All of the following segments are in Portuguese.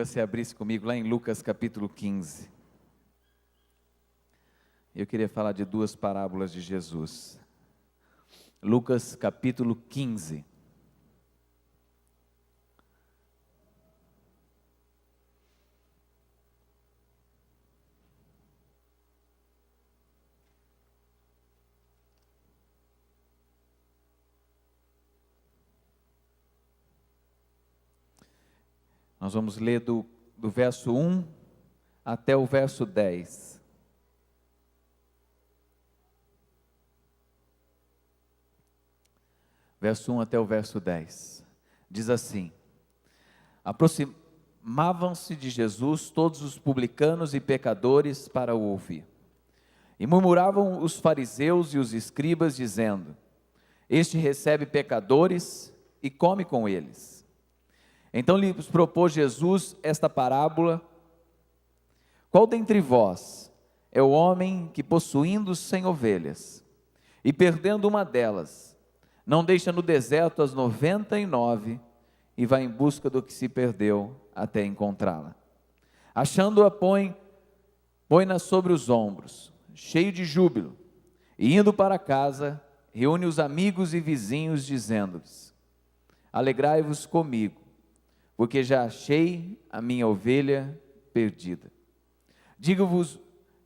você abrisse comigo lá em Lucas capítulo 15. Eu queria falar de duas parábolas de Jesus. Lucas capítulo 15. Nós vamos ler do verso 1 até o verso 10. Verso 1 até o verso 10. Diz assim: Aproximavam-se de Jesus todos os publicanos e pecadores para o ouvir. E murmuravam os fariseus e os escribas, dizendo: Este recebe pecadores e come com eles. Então lhes propôs Jesus esta parábola: Qual dentre vós é o homem que, possuindo 100 ovelhas, e perdendo uma delas, não deixa no deserto as 99 e vai em busca do que se perdeu até encontrá-la? Achando-a, põe-na sobre os ombros, cheio de júbilo, e indo para casa, reúne os amigos e vizinhos, dizendo-lhes: Alegrai-vos comigo, porque já achei a minha ovelha perdida. Digo-vos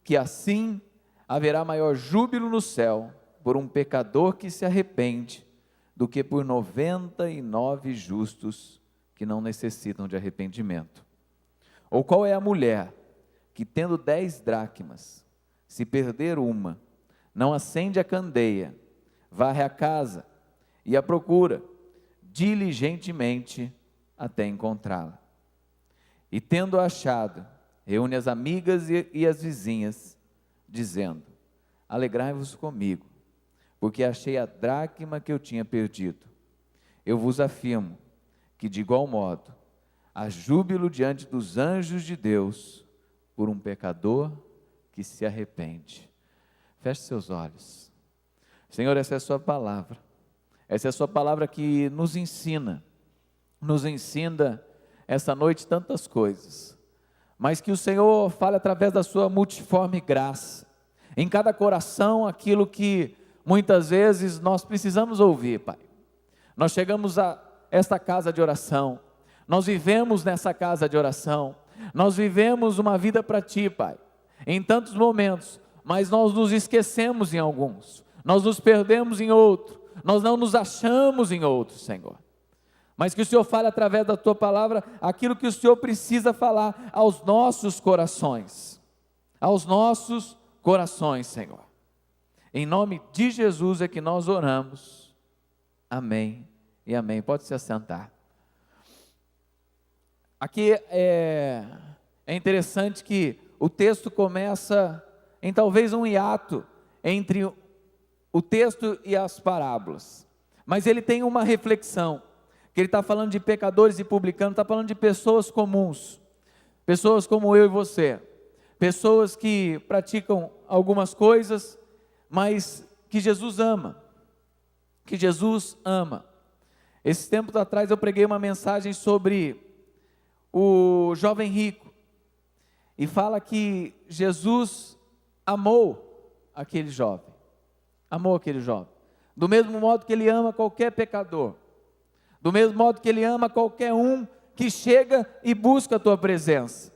que assim haverá maior júbilo no céu por um pecador que se arrepende, do que por 99 justos que não necessitam de arrependimento. Ou qual é a mulher que, tendo 10 dracmas, se perder uma, não acende a candeia, varre a casa e a procura diligentemente até encontrá-la? E tendo achado, reúne as amigas e as vizinhas, dizendo: Alegrai-vos comigo, porque achei a dracma que eu tinha perdido. Eu vos afirmo que, de igual modo, há júbilo diante dos anjos de Deus por um pecador que se arrepende. Feche seus olhos. Senhor, essa é a sua palavra. Essa é a sua palavra que nos ensina essa noite tantas coisas, mas que o Senhor fale através da sua multiforme graça, em cada coração aquilo que muitas vezes nós precisamos ouvir, Pai. Nós chegamos a esta casa de oração, nós vivemos nessa casa de oração, nós vivemos uma vida para Ti, Pai, em tantos momentos, mas nós nos esquecemos em alguns, nós nos perdemos em outros, nós não nos achamos em outros, Senhor. Mas que o Senhor fale através da Tua palavra aquilo que o Senhor precisa falar aos nossos corações, Senhor. Em nome de Jesus é que nós oramos, amém e amém. Pode se assentar. Aqui é interessante que o texto começa em talvez um hiato entre o texto e as parábolas, mas ele tem uma reflexão, que ele está falando de pecadores e publicanos, está falando de pessoas comuns, pessoas como eu e você, pessoas que praticam algumas coisas, mas que Jesus ama, Esses tempos atrás eu preguei uma mensagem sobre o jovem rico, e fala que Jesus amou aquele jovem, do mesmo modo que Ele ama qualquer pecador, do mesmo modo que Ele ama qualquer um que chega e busca a tua presença,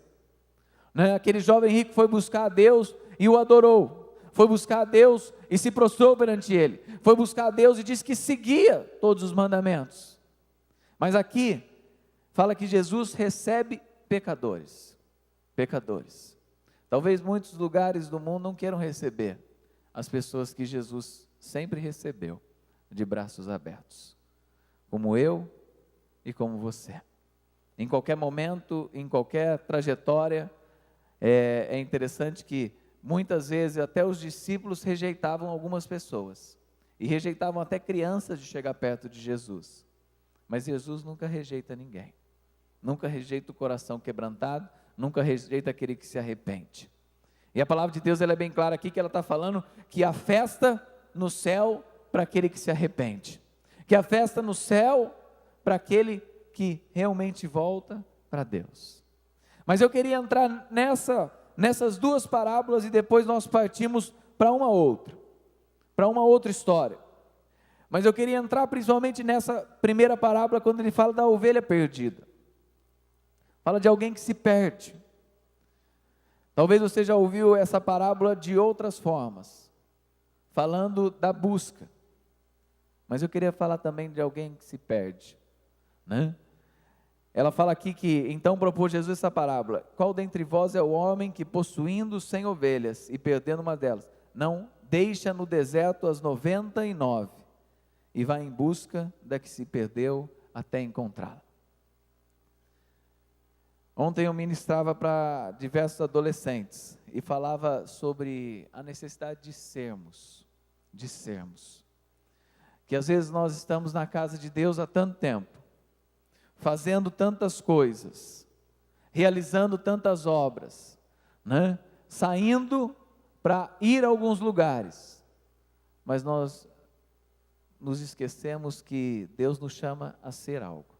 né? Aquele jovem rico foi buscar a Deus e o adorou, foi buscar a Deus e se prostrou perante Ele, foi buscar a Deus e disse que seguia todos os mandamentos. Mas aqui fala que Jesus recebe pecadores. Talvez muitos lugares do mundo não queiram receber as pessoas que Jesus sempre recebeu de braços abertos, como eu e como você. Em qualquer momento, em qualquer trajetória, é interessante que muitas vezes até os discípulos rejeitavam algumas pessoas, e rejeitavam até crianças de chegar perto de Jesus, mas Jesus nunca rejeita ninguém, nunca rejeita o coração quebrantado, nunca rejeita aquele que se arrepende. E a palavra de Deus ela é bem clara aqui, que ela está falando que há festa no céu para aquele que se arrepende, que há festa no céu para aquele que realmente volta para Deus. Mas eu queria entrar nessas duas parábolas e depois nós partimos para uma outra história. Mas eu queria entrar principalmente nessa primeira parábola, quando ele fala da ovelha perdida. Fala de alguém que se perde. Talvez você já ouviu essa parábola de outras formas, falando da busca. Mas eu queria falar também de alguém que se perde, né? Ela fala aqui que, então propôs Jesus essa parábola: qual dentre vós é o homem que, possuindo 100 ovelhas e perdendo uma delas, não deixa no deserto as 99 e vai em busca da que se perdeu até encontrá-la? Ontem eu ministrava para diversos adolescentes e falava sobre a necessidade de sermos. Que às vezes nós estamos na casa de Deus há tanto tempo, fazendo tantas coisas, realizando tantas obras, né? Saindo para ir a alguns lugares, mas nós nos esquecemos que Deus nos chama a ser algo.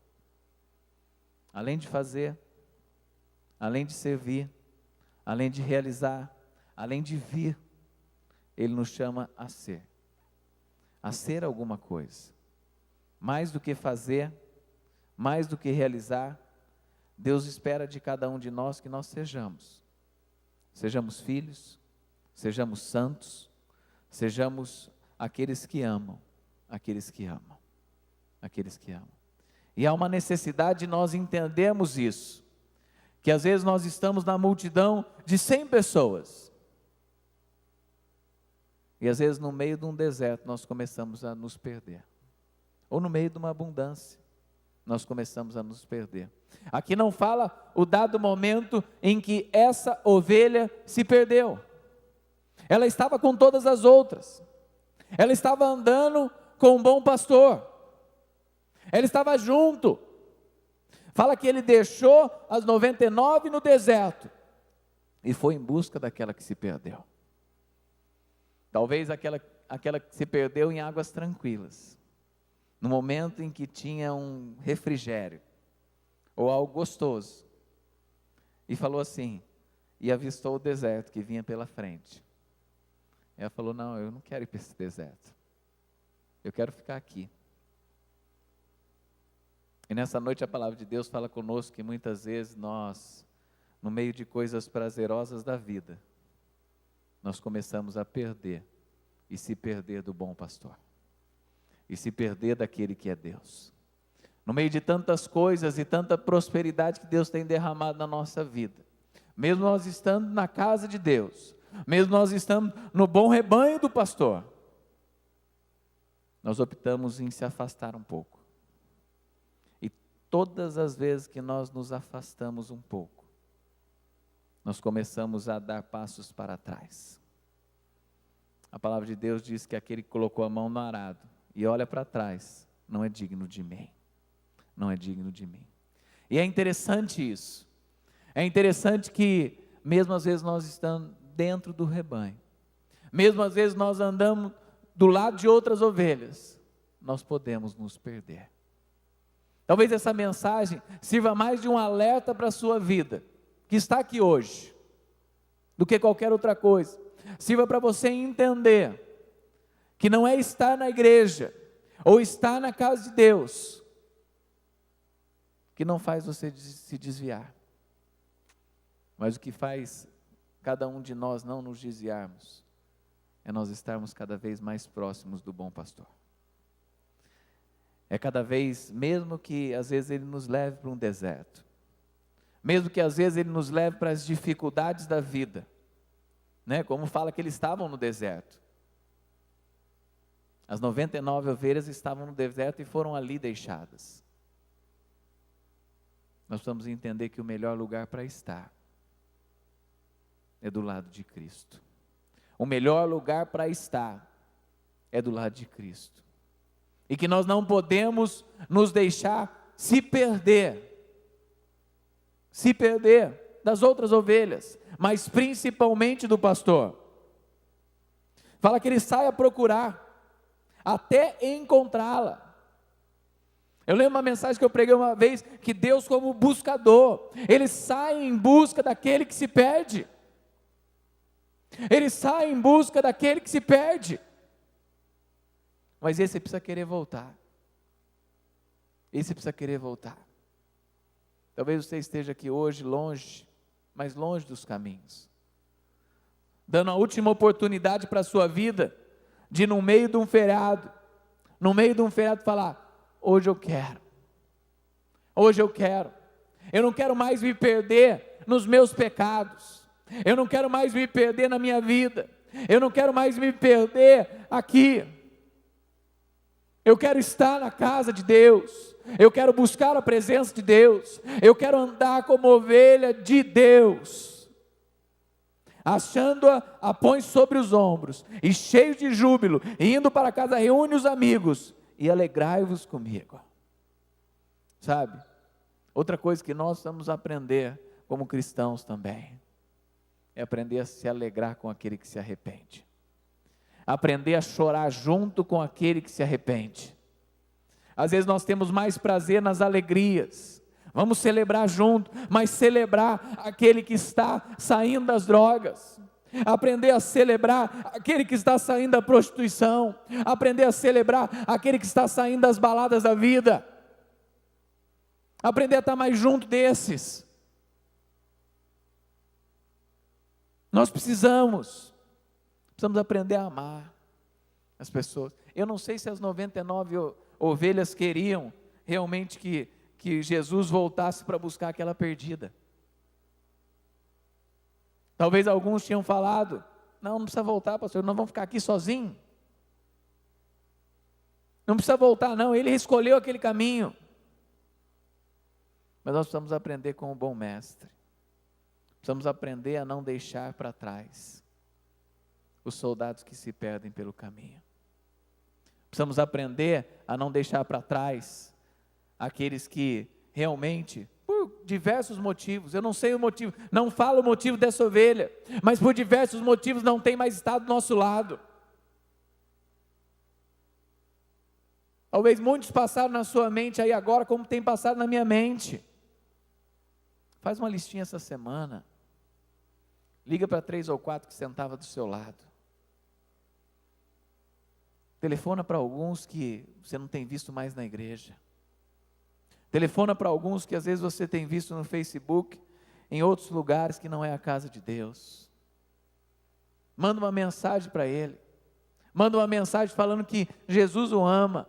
Além de fazer, além de servir, além de realizar, além de vir, Ele nos chama a ser alguma coisa. Mais do que fazer, mais do que realizar, Deus espera de cada um de nós que nós sejamos filhos, sejamos santos, sejamos aqueles que amam. E há uma necessidade de nós entendermos isso, que às vezes nós estamos na multidão de 100 pessoas, e às vezes no meio de um deserto nós começamos a nos perder, ou no meio de uma abundância, nós começamos a nos perder. Aqui não fala o dado momento em que essa ovelha se perdeu, ela estava com todas as outras, ela estava andando com um bom pastor, ela estava junto. Fala que ele deixou as 99 no deserto e foi em busca daquela que se perdeu. Talvez aquela que se perdeu em águas tranquilas, no momento em que tinha um refrigério ou algo gostoso, e falou assim, e avistou o deserto que vinha pela frente. Ela falou: não, eu não quero ir para esse deserto, eu quero ficar aqui. E nessa noite a palavra de Deus fala conosco que muitas vezes nós, no meio de coisas prazerosas da vida, nós começamos a perder, e se perder do bom pastor, e se perder daquele que é Deus. No meio de tantas coisas e tanta prosperidade que Deus tem derramado na nossa vida, mesmo nós estando na casa de Deus, mesmo nós estando no bom rebanho do pastor, nós optamos em se afastar um pouco. Todas as vezes que nós nos afastamos um pouco, nós começamos a dar passos para trás. A palavra de Deus diz que aquele que colocou a mão no arado e olha para trás, não é digno de mim. Não é digno de mim. E é interessante isso. É interessante que, mesmo às vezes nós estamos dentro do rebanho, mesmo às vezes nós andamos do lado de outras ovelhas, nós podemos nos perder. Talvez essa mensagem sirva mais de um alerta para a sua vida, que está aqui hoje, do que qualquer outra coisa. Sirva para você entender que não é estar na igreja, ou estar na casa de Deus, que não faz você se desviar. Mas o que faz cada um de nós não nos desviarmos, é nós estarmos cada vez mais próximos do bom pastor. É cada vez, mesmo que às vezes ele nos leve para um deserto, mesmo que às vezes ele nos leve para as dificuldades da vida, né? Como fala que eles estavam no deserto. As 99 ovelhas estavam no deserto e foram ali deixadas. Nós precisamos entender que o melhor lugar para estar é do lado de Cristo. O melhor lugar para estar é do lado de Cristo. E que nós não podemos nos deixar se perder das outras ovelhas, mas principalmente do pastor. Fala que ele sai a procurar, até encontrá-la. Eu lembro uma mensagem que eu preguei uma vez, que Deus como buscador, Ele sai em busca daquele que se perde. Ele sai em busca daquele que se perde. Mas esse precisa querer voltar. Esse precisa querer voltar. Talvez você esteja aqui hoje longe, mais longe dos caminhos, dando a última oportunidade para a sua vida, de no meio de um feriado, falar, hoje eu quero, eu não quero mais me perder nos meus pecados, eu não quero mais me perder na minha vida, eu não quero mais me perder aqui, eu quero estar na casa de Deus, eu quero buscar a presença de Deus, eu quero andar como ovelha de Deus. Achando-a, a põe sobre os ombros, e cheio de júbilo, e indo para casa, reúne os amigos, e alegrai-vos comigo. Sabe, outra coisa que nós vamos aprender como cristãos também, é aprender a se alegrar com aquele que se arrepende, aprender a chorar junto com aquele que se arrepende. Às vezes nós temos mais prazer nas alegrias, vamos celebrar junto, mas celebrar aquele que está saindo das drogas, aprender a celebrar aquele que está saindo da prostituição, aprender a celebrar aquele que está saindo das baladas da vida, aprender a estar mais junto desses. Nós precisamos aprender a amar as pessoas. Eu não sei se as 99 ovelhas queriam realmente que Jesus voltasse para buscar aquela perdida. Talvez alguns tinham falado, não precisa voltar, pastor, nós vamos ficar aqui sozinhos. Não precisa voltar não, ele escolheu aquele caminho. Mas nós precisamos aprender com o bom mestre. Precisamos aprender a não deixar para trás os soldados que se perdem pelo caminho. Precisamos aprender a não deixar para trás aqueles que realmente, por diversos motivos, eu não sei o motivo, não falo o motivo dessa ovelha, mas por diversos motivos não tem mais estado do nosso lado. Talvez muitos passaram na sua mente aí agora, como tem passado na minha mente. Faz uma listinha essa semana, liga para 3 ou 4 que sentava do seu lado, telefona para alguns que você não tem visto mais na igreja, telefona para alguns que às vezes você tem visto no Facebook, em outros lugares que não é a casa de Deus, manda uma mensagem para ele, manda uma mensagem falando que Jesus o ama,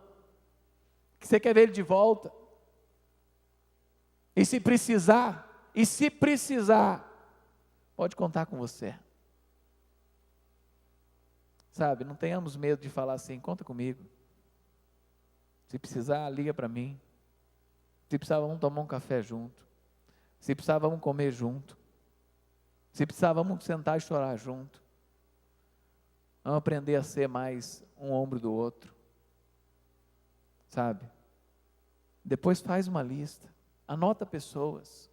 que você quer ver ele de volta, e se precisar, pode contar com você. Sabe, não tenhamos medo de falar assim, conta comigo. Se precisar, liga para mim. Se precisar, vamos tomar um café junto. Se precisar, vamos comer junto. Se precisar, vamos sentar e chorar junto. Vamos aprender a ser mais um ombro do outro. Sabe? Depois faz uma lista, anota pessoas.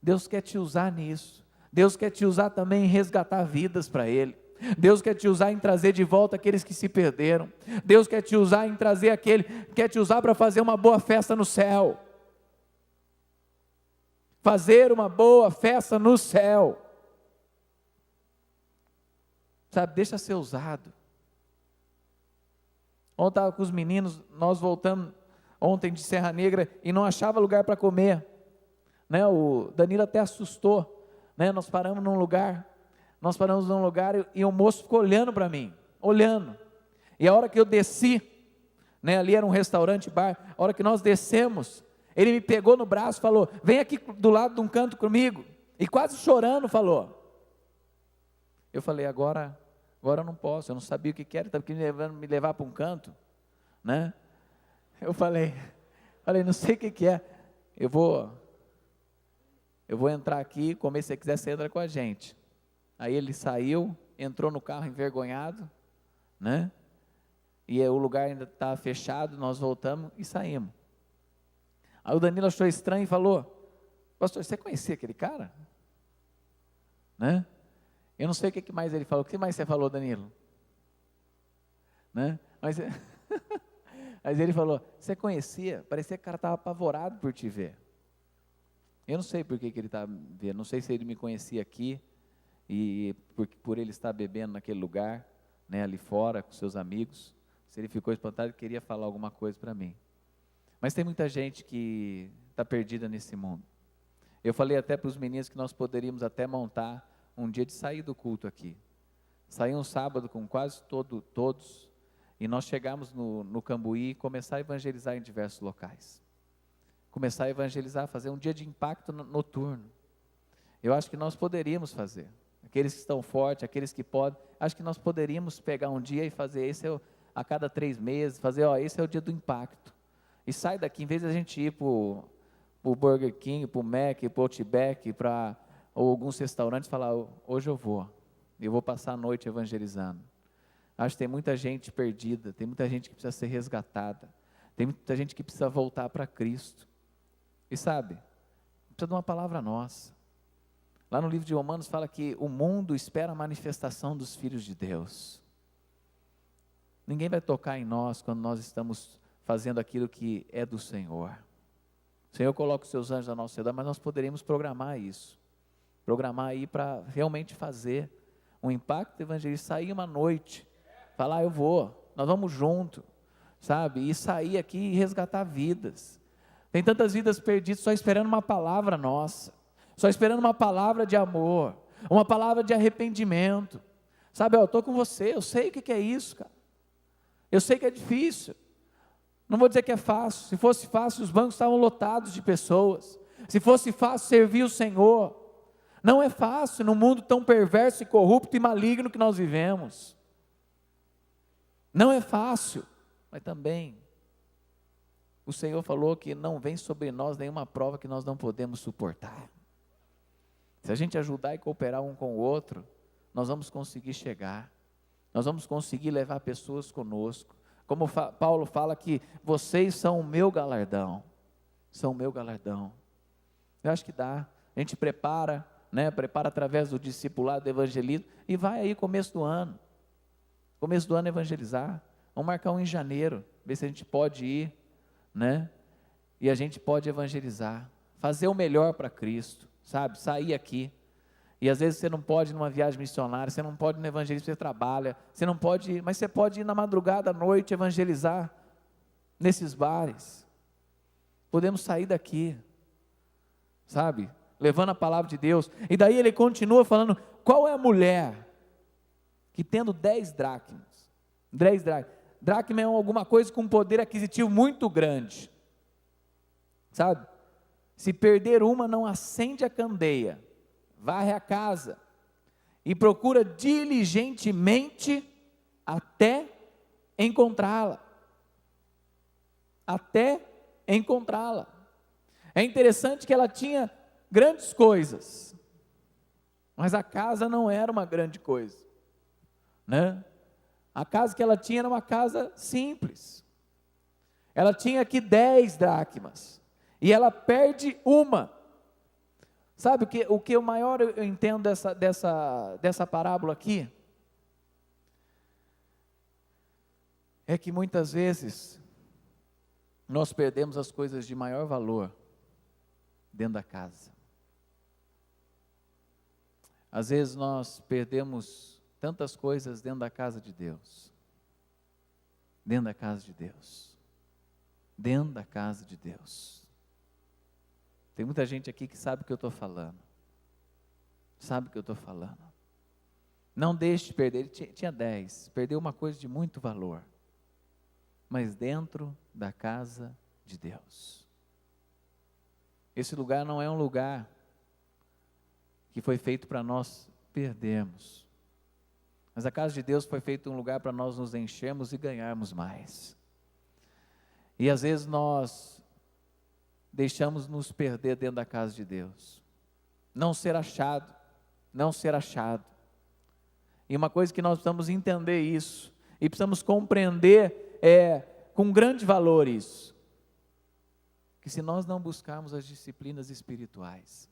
Deus quer te usar nisso. Deus quer te usar também em resgatar vidas para Ele. Deus quer te usar em trazer de volta aqueles que se perderam. Deus quer te usar em trazer quer te usar para fazer uma boa festa no céu. Fazer uma boa festa no céu. Sabe, deixa ser usado. Ontem estava com os meninos, nós voltamos ontem de Serra Negra e não achava lugar para comer. Né, o Danilo até assustou, né, nós paramos num lugar e o moço ficou olhando para mim, e a hora que eu desci, né, ali era um restaurante, bar, a hora que nós descemos, ele me pegou no braço e falou, vem aqui do lado de um canto comigo, e quase chorando falou, eu falei, agora eu não posso, eu não sabia o que era, estava querendo me levar para um canto, né, eu falei, não sei o que é, eu vou entrar aqui, comer, se você quiser, você entra com a gente. Aí ele saiu, entrou no carro envergonhado, né? E o lugar ainda estava fechado, nós voltamos e saímos. Aí o Danilo achou estranho e falou, pastor, você conhecia aquele cara? Né? Eu não sei o que mais ele falou, o que mais você falou, Danilo? Né? Mas ele falou, você conhecia? Parecia que o cara estava apavorado por te ver. Eu não sei por que ele estava vendo, não sei se ele me conhecia aqui, e por ele estar bebendo naquele lugar, né, ali fora, com seus amigos, se ele ficou espantado e queria falar alguma coisa para mim. Mas tem muita gente que está perdida nesse mundo. Eu falei até para os meninos que nós poderíamos até montar um dia de sair do culto aqui. Sair um sábado com quase todos, e nós chegarmos no Cambuí e começar a evangelizar em diversos locais. Começar a evangelizar, fazer um dia de impacto noturno. Eu acho que nós poderíamos fazer. Aqueles que estão fortes, aqueles que podem, acho que nós poderíamos pegar um dia e fazer esse a cada 3 meses, fazer, esse é o dia do impacto. E sai daqui, em vez de a gente ir para o Burger King, para o Mac, para o Outback, para alguns restaurantes, falar, hoje eu vou passar a noite evangelizando. Acho que tem muita gente perdida, tem muita gente que precisa ser resgatada, tem muita gente que precisa voltar para Cristo. E sabe, precisa de uma palavra nossa. Lá no livro de Romanos fala que o mundo espera a manifestação dos filhos de Deus. Ninguém vai tocar em nós quando nós estamos fazendo aquilo que é do Senhor. O Senhor coloca os seus anjos ao nosso redor, mas nós poderíamos programar isso. Programar aí para realmente fazer um impacto evangelista, sair uma noite, falar, nós vamos junto, sabe? E sair aqui e resgatar vidas. Tem tantas vidas perdidas só esperando uma palavra nossa, só esperando uma palavra de amor, uma palavra de arrependimento. Sabe, eu estou com você, eu sei o que é isso, cara. Eu sei que é difícil. Não vou dizer que é fácil. Se fosse fácil, os bancos estavam lotados de pessoas. Se fosse fácil servir o Senhor. Não é fácil num mundo tão perverso e corrupto e maligno que nós vivemos. Não é fácil, mas também o Senhor falou que não vem sobre nós nenhuma prova que nós não podemos suportar. Se a gente ajudar e cooperar um com o outro, nós vamos conseguir chegar. Nós vamos conseguir levar pessoas conosco. Como Paulo fala que vocês são o meu galardão. São o meu galardão. Eu acho que dá. A gente prepara, prepara através do discipulado, do evangelismo, e vai aí começo do ano. Começo do ano evangelizar. Vamos marcar um em janeiro, ver se a gente pode ir, e a gente pode evangelizar. Fazer o melhor para Cristo, sabe? Sair aqui. E às vezes você não pode ir numa viagem missionária, você não pode ir no evangelismo, você trabalha, você não pode ir, mas você pode ir na madrugada, à noite, evangelizar nesses bares. Podemos sair daqui, sabe? Levando a palavra de Deus. E daí ele continua falando, qual é a mulher que tendo 10 dracmas, dracma é alguma coisa com poder aquisitivo muito grande, sabe? Se perder uma, não acende a candeia, varre a casa e procura diligentemente até encontrá-la. Até encontrá-la. É interessante que ela tinha grandes coisas, mas a casa não era uma grande coisa, A casa que ela tinha era uma casa simples. Ela tinha aqui 10 dracmas e ela perde uma. Sabe o que o maior eu entendo dessa parábola aqui? É que muitas vezes nós perdemos as coisas de maior valor dentro da casa. Às vezes nós perdemos tantas coisas dentro da casa de Deus. Dentro da casa de Deus. Dentro da casa de Deus. Tem muita gente aqui que sabe o que eu estou falando. Sabe o que eu estou falando. Não deixe de perder. Ele tinha 10. Perdeu uma coisa de muito valor. Mas dentro da casa de Deus. Esse lugar não é um lugar que foi feito para nós perdermos. Mas a casa de Deus foi feita um lugar para nós nos enchermos e ganharmos mais. E às vezes nós deixamos nos perder dentro da casa de Deus. Não ser achado. E uma coisa que nós precisamos entender isso, e precisamos compreender com grande valor isso, que se nós não buscarmos as disciplinas espirituais,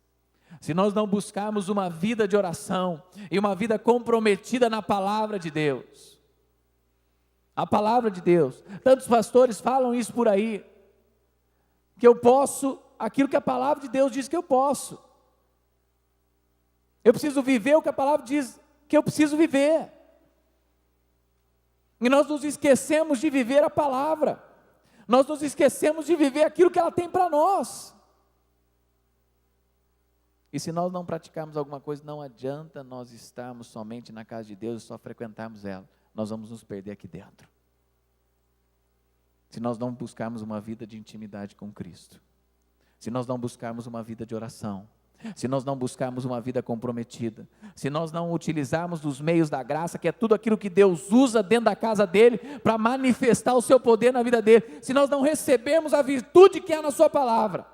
se nós não buscarmos uma vida de oração, e uma vida comprometida na palavra de Deus, a palavra de Deus. Tantos pastores falam isso por aí, que eu posso aquilo que a palavra de Deus diz que eu posso. Eu preciso viver o que a palavra diz que eu preciso viver. E nós nos esquecemos de viver a palavra. Nós nos esquecemos de viver aquilo que ela tem para nós. E se nós não praticarmos alguma coisa, não adianta nós estarmos somente na casa de Deus e só frequentarmos ela. Nós vamos nos perder aqui dentro. Se nós não buscarmos uma vida de intimidade com Cristo. Se nós não buscarmos uma vida de oração. Se nós não buscarmos uma vida comprometida, se nós não utilizarmos dos meios da graça, que é tudo aquilo que Deus usa dentro da casa dele, para manifestar o seu poder na vida dele, se nós não recebermos a virtude que há na sua palavra,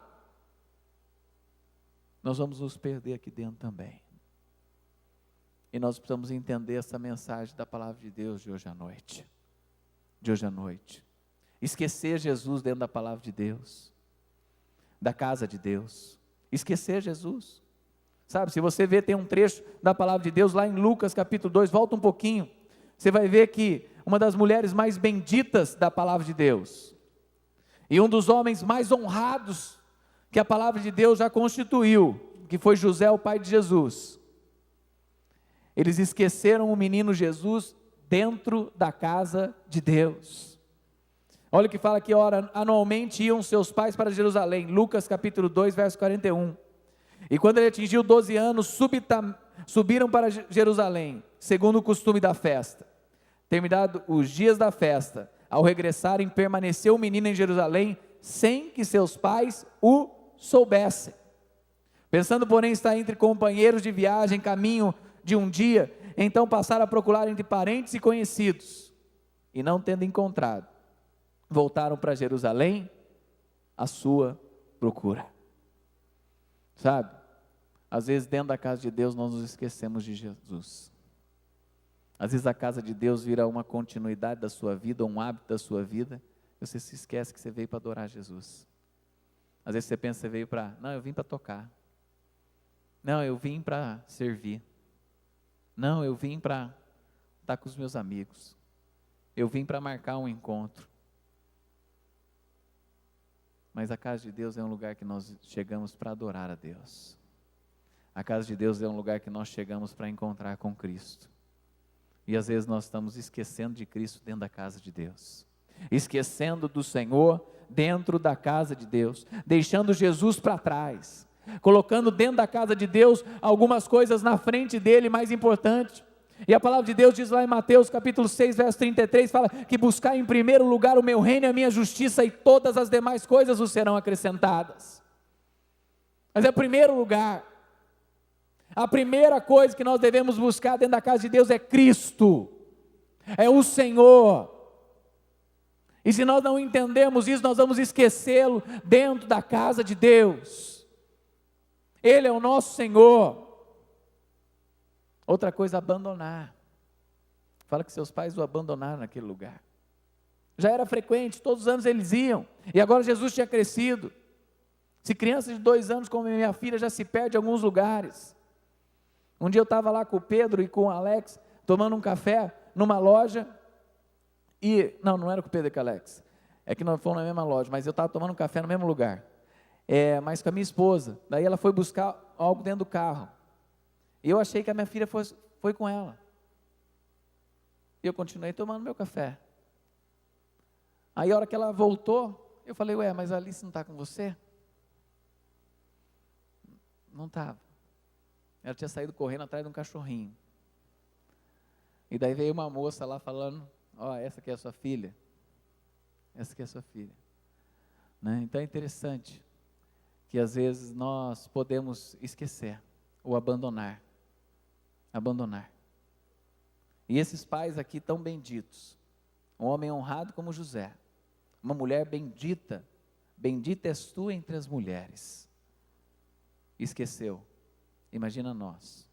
nós vamos nos perder aqui dentro também. E nós precisamos entender essa mensagem da palavra de Deus de hoje à noite. De hoje à noite. Esquecer Jesus dentro da palavra de Deus, da casa de Deus. Esquecer Jesus, sabe, se você ver, tem um trecho da palavra de Deus lá em Lucas capítulo 2, volta um pouquinho, você vai ver que uma das mulheres mais benditas da palavra de Deus, e um dos homens mais honrados, que a palavra de Deus já constituiu, que foi José, o pai de Jesus, eles esqueceram o menino Jesus dentro da casa de Deus. Olha o que fala aqui, ora, anualmente iam seus pais para Jerusalém, Lucas capítulo 2, verso 41. E quando ele atingiu 12 anos, subiram para Jerusalém, segundo o costume da festa. Terminados os dias da festa, ao regressarem, permaneceu o menino em Jerusalém, sem que seus pais o soubessem. Pensando, porém, estar entre companheiros de viagem, caminho de um dia, então passaram a procurar entre parentes e conhecidos, e não tendo encontrado, voltaram para Jerusalém à sua procura. Sabe, às vezes dentro da casa de Deus nós nos esquecemos de Jesus. Às vezes a casa de Deus vira uma continuidade da sua vida, um hábito da sua vida, e você se esquece que você veio para adorar Jesus. Às vezes você pensa que você veio para, não, eu vim para tocar. Não, eu vim para servir. Não, eu vim para estar com os meus amigos. Eu vim para marcar um encontro. Mas a casa de Deus é um lugar que nós chegamos para adorar a Deus. A casa de Deus é um lugar que nós chegamos para encontrar com Cristo. E às vezes nós estamos esquecendo de Cristo dentro da casa de Deus. Esquecendo do Senhor dentro da casa de Deus. Deixando Jesus para trás. Colocando dentro da casa de Deus algumas coisas na frente dele mais importantes. E a palavra de Deus diz lá em Mateus capítulo 6, verso 33, fala que buscar em primeiro lugar o meu reino e a minha justiça, e todas as demais coisas vos serão acrescentadas. Mas é o primeiro lugar. A primeira coisa que nós devemos buscar dentro da casa de Deus é Cristo, é o Senhor. E se nós não entendermos isso, nós vamos esquecê-lo dentro da casa de Deus. Ele é o nosso Senhor. Outra coisa, abandonar. Fala que seus pais o abandonaram naquele lugar. Já era frequente, todos os anos eles iam. E agora Jesus tinha crescido. Se criança de 2 anos, como minha filha, já se perde em alguns lugares. Um dia eu estava lá com o Pedro e com o Alex, tomando um café numa loja. E, não era com o Pedro e com o Alex. É que não fomos na mesma loja, mas eu estava tomando um café no mesmo lugar. Mas com a minha esposa. Daí ela foi buscar algo dentro do carro. E eu achei que a minha filha foi com ela. E eu continuei tomando meu café. Aí a hora que ela voltou, eu falei, ué, mas a Alice não está com você? Não estava. Ela tinha saído correndo atrás de um cachorrinho. E daí veio uma moça lá falando, essa aqui é a sua filha. Essa aqui é a sua filha. Né? Então é interessante que às vezes nós podemos esquecer ou abandonar. E esses pais aqui tão benditos, um homem honrado como José, uma mulher bendita, bendita és tu entre as mulheres, esqueceu. Imagina nós,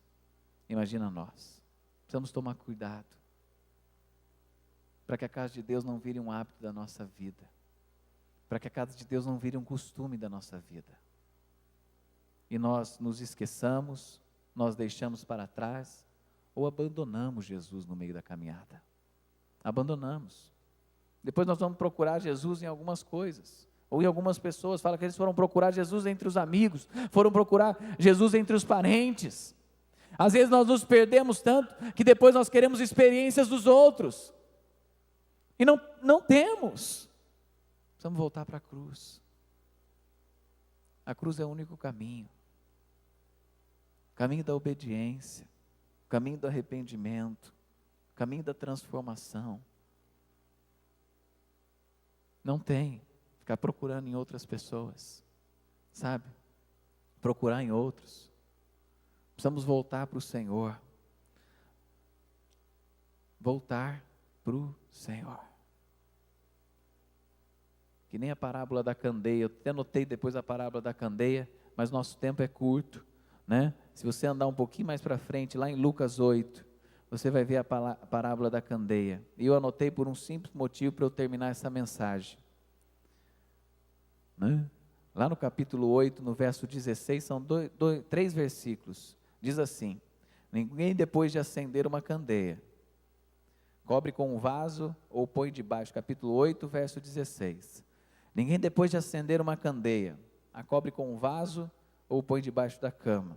precisamos tomar cuidado, para que a casa de Deus não vire um hábito da nossa vida, para que a casa de Deus não vire um costume da nossa vida, e nós nos esqueçamos, nós deixamos para trás, ou abandonamos Jesus no meio da caminhada. Abandonamos. Depois nós vamos procurar Jesus em algumas coisas, ou em algumas pessoas. Fala que eles foram procurar Jesus entre os amigos, foram procurar Jesus entre os parentes. Às vezes nós nos perdemos tanto, que depois nós queremos experiências dos outros, e não temos. Precisamos voltar para a cruz. A cruz é o único caminho. O caminho da obediência, o caminho do arrependimento, o caminho da transformação. Não tem ficar procurando em outras pessoas, sabe? Procurar em outros. Precisamos voltar para o Senhor. Voltar para o Senhor. Que nem a parábola da candeia. Eu até anotei depois a parábola da candeia, mas nosso tempo é curto, né? Se você andar um pouquinho mais para frente, lá em Lucas 8, você vai ver a parábola da candeia. E eu anotei por um simples motivo para eu terminar essa mensagem, né? Lá no capítulo 8, no verso 16, são 3 versículos. Diz assim: ninguém depois de acender uma candeia, cobre com um vaso ou põe debaixo. Capítulo 8, verso 16. Ninguém depois de acender uma candeia, a cobre com um vaso ou põe debaixo da cama.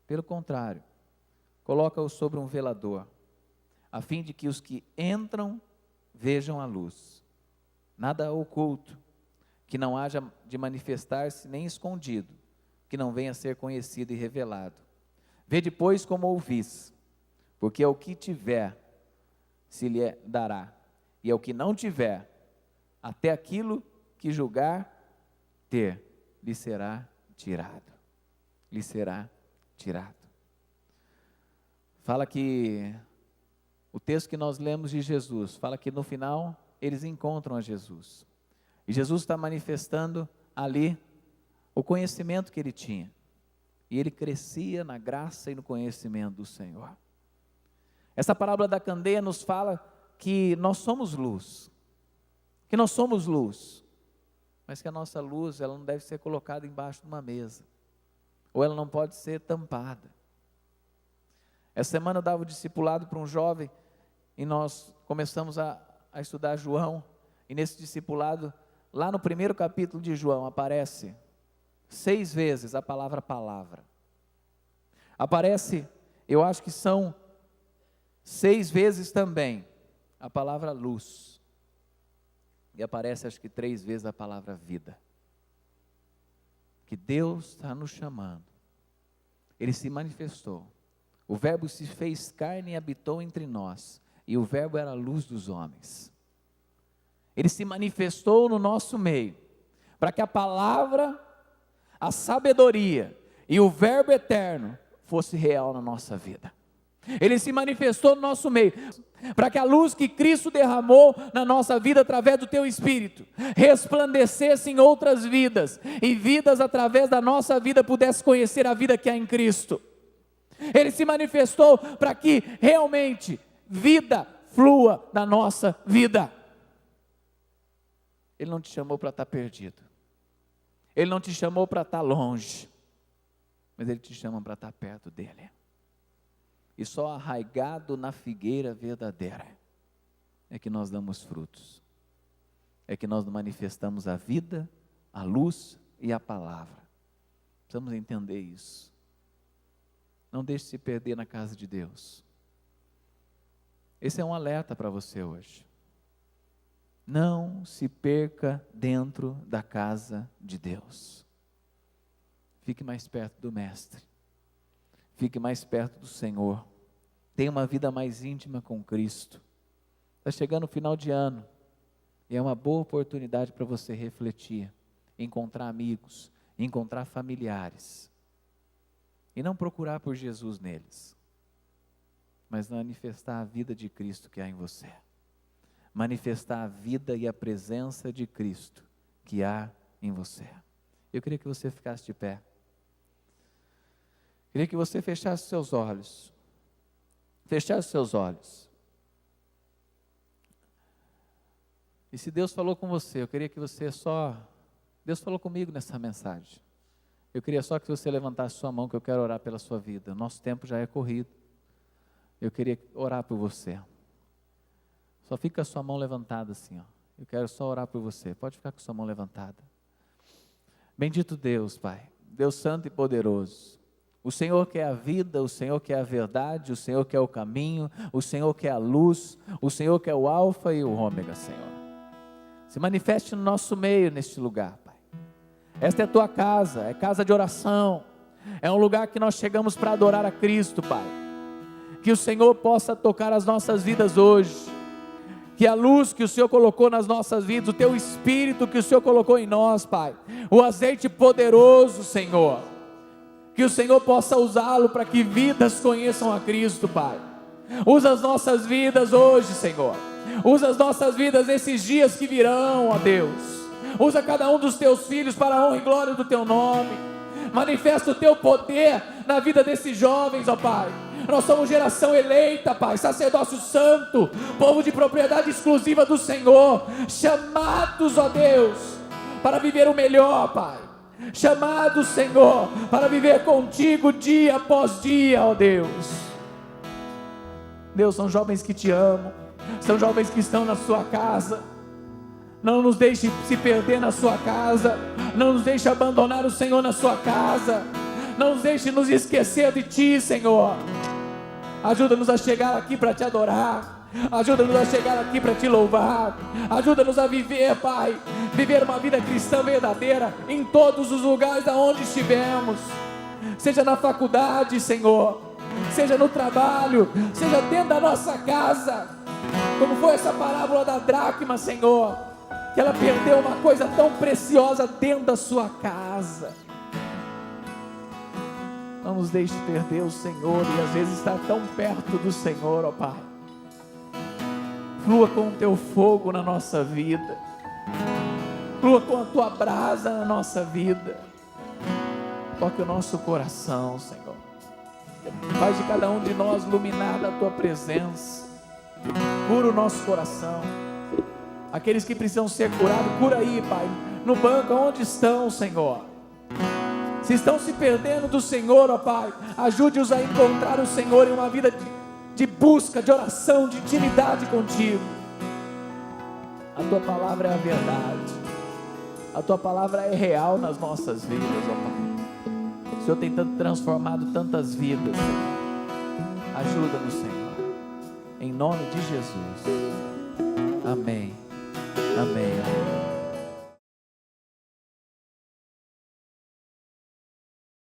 Pelo contrário, coloca-o sobre um velador, a fim de que os que entram vejam a luz. Nada oculto, que não haja de manifestar-se nem escondido, que não venha a ser conhecido e revelado. Vê depois como ouvis, porque ao que tiver se lhe dará, e ao que não tiver, até aquilo que julgar ter, lhe será tirado. Lhe será tirado. Fala que o texto que nós lemos de Jesus, fala que no final eles encontram a Jesus. E Jesus está manifestando ali o conhecimento que ele tinha. E ele crescia na graça e no conhecimento do Senhor. Essa parábola da candeia nos fala que nós somos luz. Que nós somos luz. Mas que a nossa luz, ela não deve ser colocada embaixo de uma mesa. Ou ela não pode ser tampada. Essa semana eu dava o discipulado para um jovem. E nós começamos a estudar João. E nesse discipulado, lá no primeiro capítulo de João, aparece 6 vezes a palavra palavra. Aparece, eu acho que são 6 vezes também a palavra luz. E aparece acho que 3 vezes a palavra vida. Que Deus está nos chamando. Ele se manifestou. O verbo se fez carne e habitou entre nós. E o verbo era a luz dos homens. Ele se manifestou no nosso meio. Para que a palavra, a sabedoria e o verbo eterno fosse real na nossa vida. Ele se manifestou no nosso meio, para que a luz que Cristo derramou na nossa vida através do teu Espírito, resplandecesse em outras vidas, e vidas através da nossa vida pudessem conhecer a vida que há em Cristo. Ele se manifestou para que realmente vida flua na nossa vida. Ele não te chamou para estar perdido, Ele não te chamou para estar longe, mas Ele te chama para estar perto dEle. E só arraigado na figueira verdadeira é que nós damos frutos, é que nós manifestamos a vida, a luz e a palavra. Precisamos entender isso. Não deixe se perder na casa de Deus. Esse é um alerta para você hoje. Não se perca dentro da casa de Deus. Fique mais perto do Mestre. Fique mais perto do Senhor. Tenha uma vida mais íntima com Cristo. Está chegando o final de ano. E é uma boa oportunidade para você refletir. Encontrar amigos. Encontrar familiares. E não procurar por Jesus neles. Mas manifestar a vida de Cristo que há em você. Manifestar a vida e a presença de Cristo que há em você. Eu queria que você ficasse de pé. Queria que você fechasse seus olhos. Fechasse seus olhos. E se Deus falou com você, eu queria que você só... Deus falou comigo nessa mensagem. Eu queria só que você levantasse sua mão, que eu quero orar pela sua vida. Nosso tempo já é corrido. Eu queria orar por você. Só fica a sua mão levantada assim, ó. Eu quero só orar por você. Pode ficar com sua mão levantada. Bendito Deus, Pai, Deus santo e poderoso. O Senhor que é a vida, o Senhor que é a verdade, o Senhor que é o caminho, o Senhor que é a luz, o Senhor que é o alfa e o ômega, Senhor. Se manifeste no nosso meio neste lugar, Pai. Esta é a tua casa, é casa de oração, é um lugar que nós chegamos para adorar a Cristo, Pai. Que o Senhor possa tocar as nossas vidas hoje, que a luz que o Senhor colocou nas nossas vidas, o teu Espírito que o Senhor colocou em nós, Pai, o azeite poderoso, Senhor, que o Senhor possa usá-lo para que vidas conheçam a Cristo, Pai. Usa as nossas vidas hoje, Senhor. Usa as nossas vidas nesses dias que virão, ó Deus. Usa cada um dos teus filhos para a honra e glória do teu nome. Manifesta o teu poder na vida desses jovens, ó Pai. Nós somos geração eleita, Pai, sacerdócio santo, povo de propriedade exclusiva do Senhor, chamados, ó Deus, para viver o melhor, Pai. Chamados, Senhor, para viver contigo dia após dia, ó Deus. Deus, são jovens que te amam, são jovens que estão na sua casa. Não nos deixe se perder na sua casa, não nos deixe abandonar o Senhor na sua casa, não nos deixe nos esquecer de ti, Senhor. Ajuda-nos a chegar aqui para te adorar, ajuda-nos a chegar aqui para te louvar, ajuda-nos a viver, Pai, viver uma vida cristã verdadeira em todos os lugares aonde estivermos, seja na faculdade, Senhor, seja no trabalho, seja dentro da nossa casa, como foi essa parábola da dracma, Senhor, que ela perdeu uma coisa tão preciosa dentro da sua casa. Não nos deixe perder o Senhor e às vezes estar tão perto do Senhor, ó Pai. Flua com o teu fogo na nossa vida, flua com a tua brasa na nossa vida, toque o nosso coração, Senhor. Faz de cada um de nós iluminar da tua presença, cura o nosso coração. Aqueles que precisam ser curados, cura aí, Pai, no banco onde estão, Senhor. Se estão se perdendo do Senhor, ó Pai, ajude-os a encontrar o Senhor em uma vida de busca, de oração, de intimidade contigo. A tua palavra é a verdade, a tua palavra é real nas nossas vidas, ó Pai. O Senhor tem transformado tantas vidas, Senhor. Ajuda-nos, Senhor, em nome de Jesus. Amém. Amém.